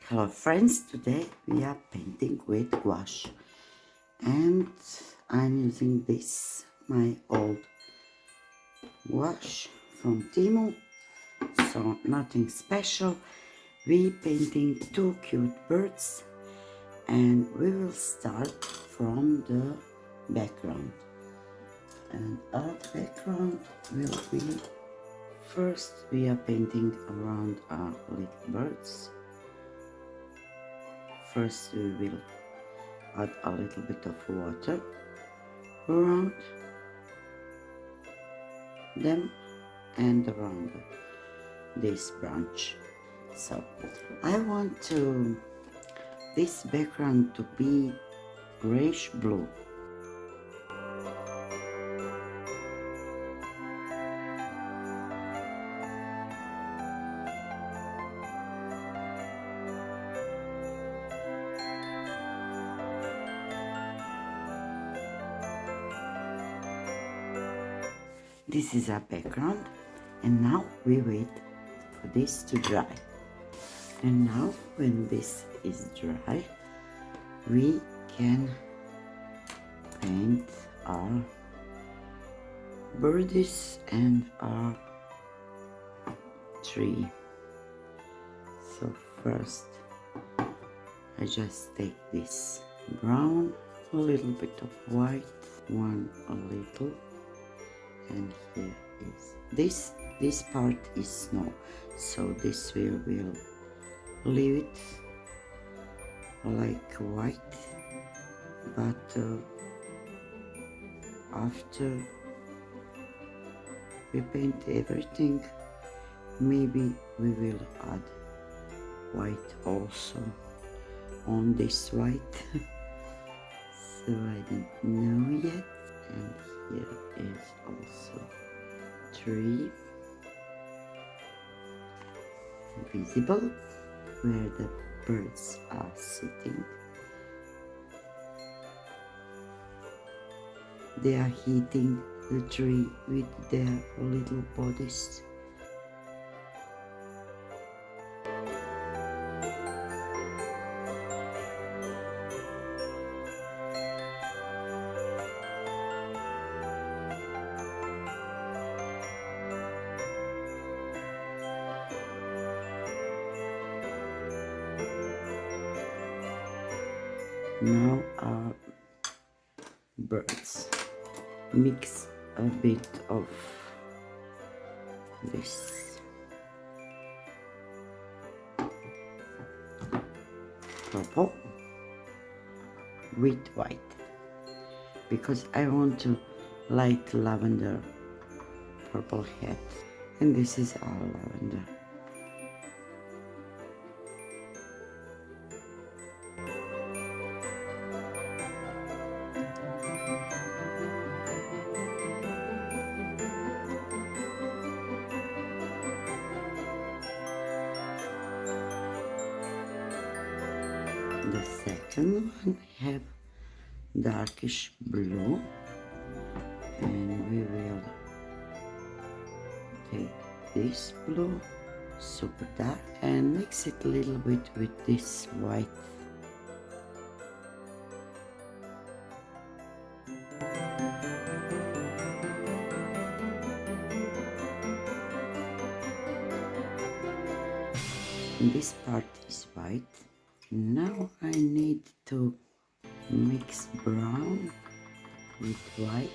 Hello friends, today we are painting with gouache and I'm using this, my old gouache from temu, so nothing special. We painting two cute birds and we will start from the background, and our background will be, first we are painting around our little birds. First we will add a little bit of water around them and around this branch. So I want this background to be grayish blue. This is our background, and now we wait for this to dry. And now when this is dry, we can paint our birdies and our tree. So first I just take this brown, a little bit of white, one a little, and here is this part is snow, so this will leave it like white, but after we paint everything, maybe we will add white also on this white. So I don't know yet. And here is also tree visible where the birds are sitting. They are hitting the tree with their little bodies. Now our birds, mix a bit of this purple with white, because I want to light lavender purple hat, and this is our lavender. The second one have darkish blue, and we will take this blue, super dark, and mix it a little bit with this white. And this part is white. Now I need to mix brown with white,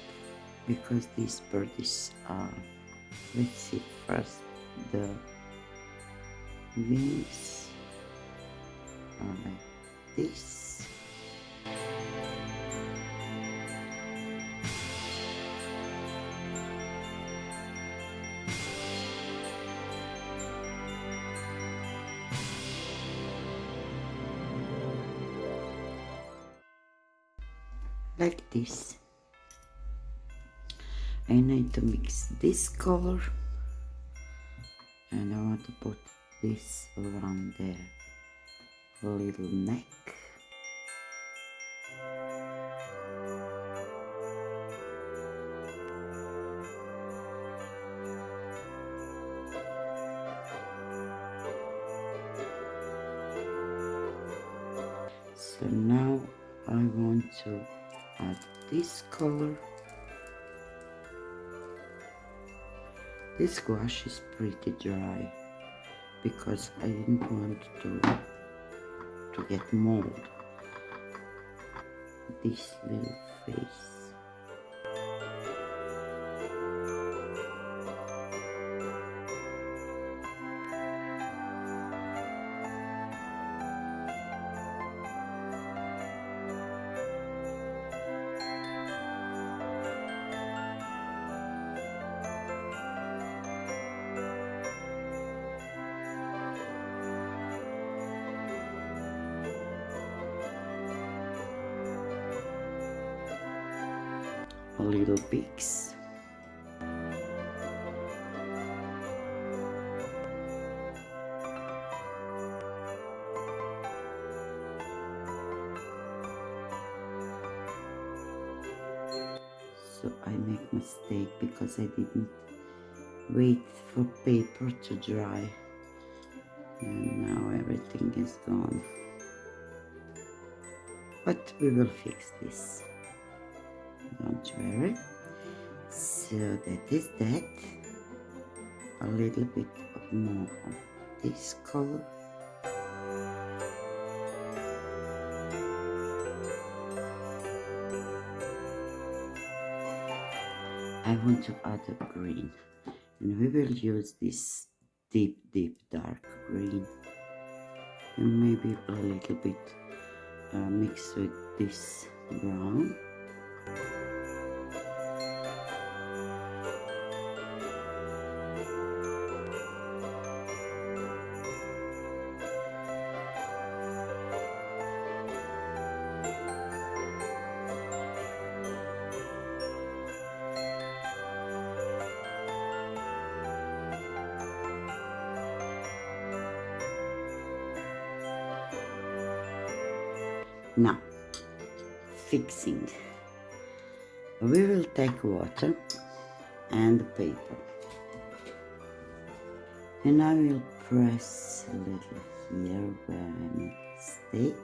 because these birds are, let's see first, the wings are like this. Like this. I need to mix this color, and I want to put this around their little neck. So now I want to add this color. This gouache is pretty dry because I didn't want to get mold this little face. Little peaks. So I make mistake because I didn't wait for paper to dry, and now everything is gone. But we will fix this, don't worry. So that is that. A little bit more of this color. I want to add a green, and we will use this deep dark green, and maybe a little bit mixed with this brown. Now, fixing. We will take water and paper, and I will press a little here where I make a mistake.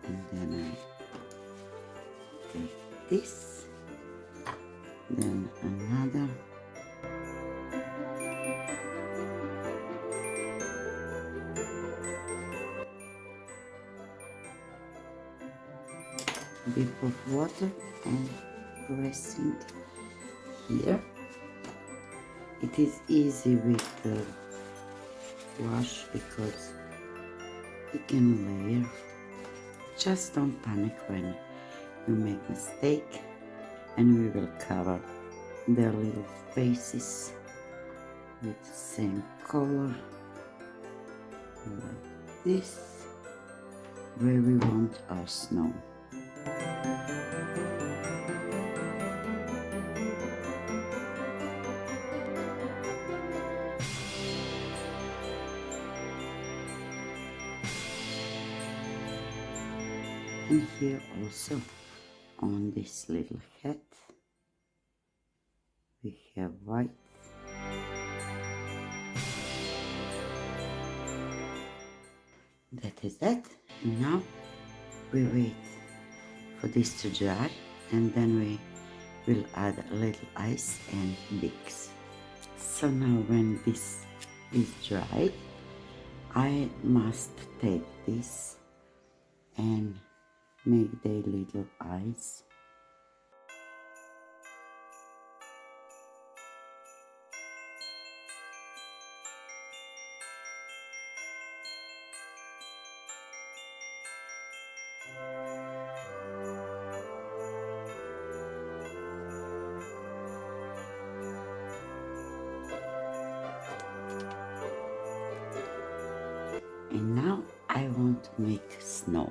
And then I take this, then another. Bit of water and pressing here. It is easy with the wash because you can layer. Just don't panic when you make mistake, and we will cover their little faces with the same color like this, where we want our snow. And here also on this little hat we have white. That is that. And now we wait for this to dry, and then we will add a little ice and mix. So now when this is dried, I must take this and make the little eyes. And now I want to make snow.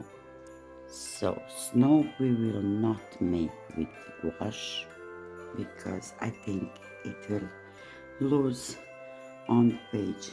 So snow we will not make with gouache because I think it will lose on the page.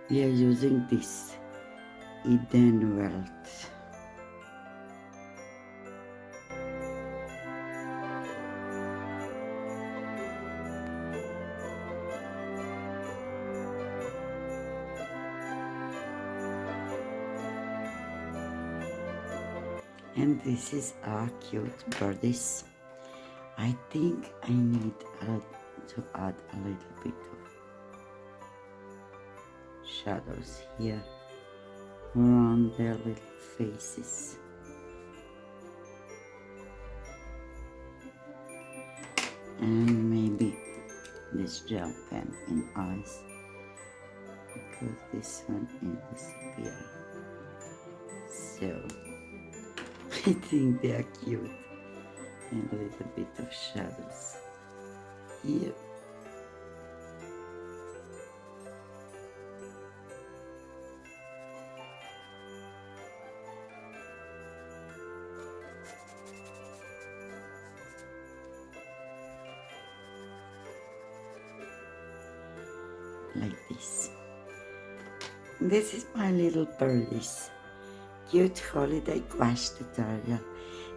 we are using this Ideenwelt. And this is our cute birdies. I think I need to add a little bit of shadows here around their little faces. And maybe this gel pen in eyes, because this one is disappear. So I think they are cute. And a little bit of shadows here. Like this. This is my little birdies cute holiday gouache tutorial.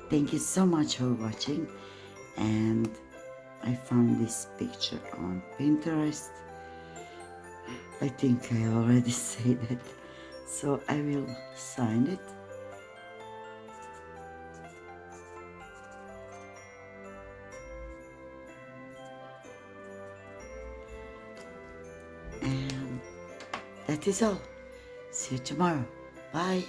Thank you so much for watching, and I found this picture on Pinterest. I think I already said it, so I will sign it. And that is all. See you tomorrow. Bye.